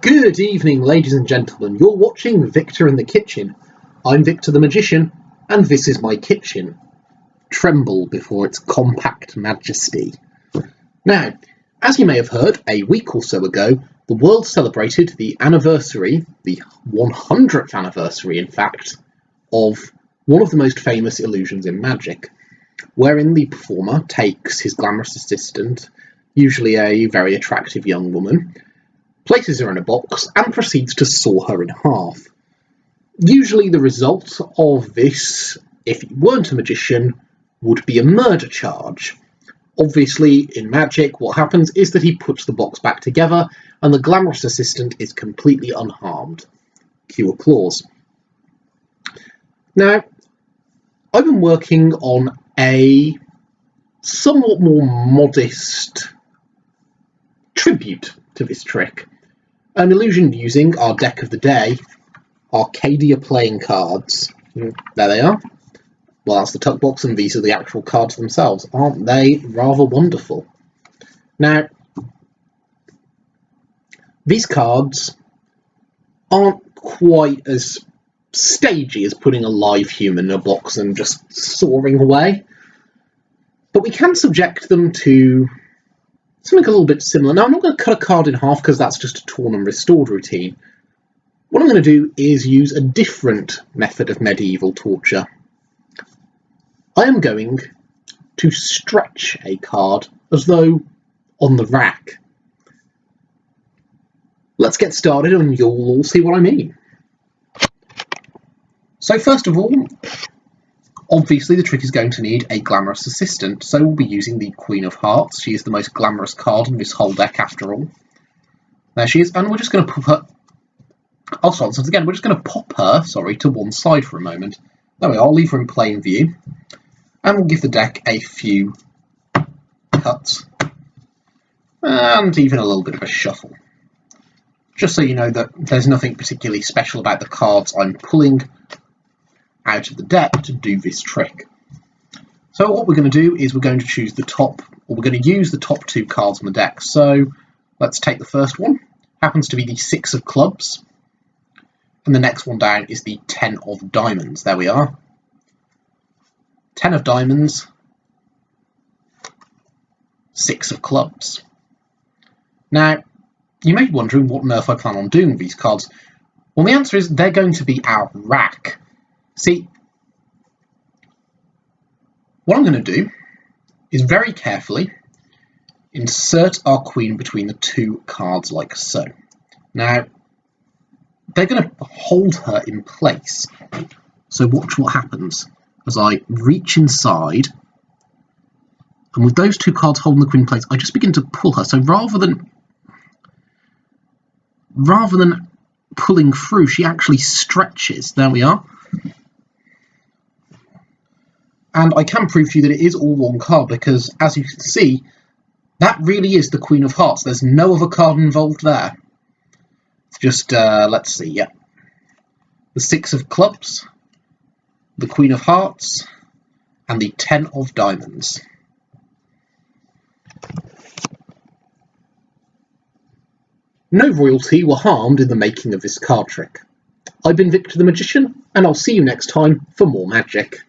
Good evening, ladies and gentlemen. You're watching Victor in the Kitchen. I'm Victor the Magician, and this is my kitchen. Tremble before its compact majesty. Now, as you may have heard, a week or so ago, the world celebrated the anniversary, the 100th anniversary, in fact, of one of the most famous illusions in magic, wherein the performer takes his glamorous assistant, usually a very attractive young woman, places her in a box and proceeds to saw her in half. Usually the result of this, if you weren't a magician, would be a murder charge. Obviously, in magic, what happens is that he puts the box back together and the glamorous assistant is completely unharmed. Cue applause. Now, I've been working on a somewhat more modest tribute to this trick. An illusion using our deck of the day, Arcadia playing cards. There they are. Well, that's the tuck box, and these are the actual cards themselves. Aren't they rather wonderful? Now, these cards aren't quite as stagey as putting a live human in a box and just soaring away, but we can subject them to something a little bit similar. Now, I'm not going to cut a card in half because that's just a torn and restored routine. What I'm going to do is use a different method of medieval torture. I am going to stretch a card as though on the rack. Let's get started and you'll all see what I mean. So first of all, obviously the trick is going to need a glamorous assistant, so we'll be using the Queen of Hearts. She is the most glamorous card in this whole deck after all. There she is, and we're just going to pop her... I'll start this again. We're just going to pop her, to one side for a moment. There we are, I'll leave her in plain view. And we'll give the deck a few cuts. And even a little bit of a shuffle. Just so you know that there's nothing particularly special about the cards I'm pulling out of the deck to do this trick. So what we're going to do is we're going to choose the top, or we're going to use the top two cards on the deck. So let's take the first one. Happens to be the 6 of clubs. And the next one down is the 10 of diamonds. There we are. 10 of diamonds, 6 of clubs. Now, you may be wondering what on earth I plan on doing with these cards. Well, the answer is they're going to be our rack. See, what I'm going to do is very carefully insert our queen between the two cards like so. Now, they're going to hold her in place. So watch what happens as I reach inside, and with those two cards holding the queen in place, I just begin to pull her. So rather than pulling through, she actually stretches. There we are. And I can prove to you that it is all one card, because as you can see, that really is the Queen of Hearts. There's no other card involved there. It's just, let's see, yeah. The 6 of clubs, the Queen of Hearts, and the 10 of diamonds. No royalty were harmed in the making of this card trick. I've been Victor the Magician, and I'll see you next time for more magic.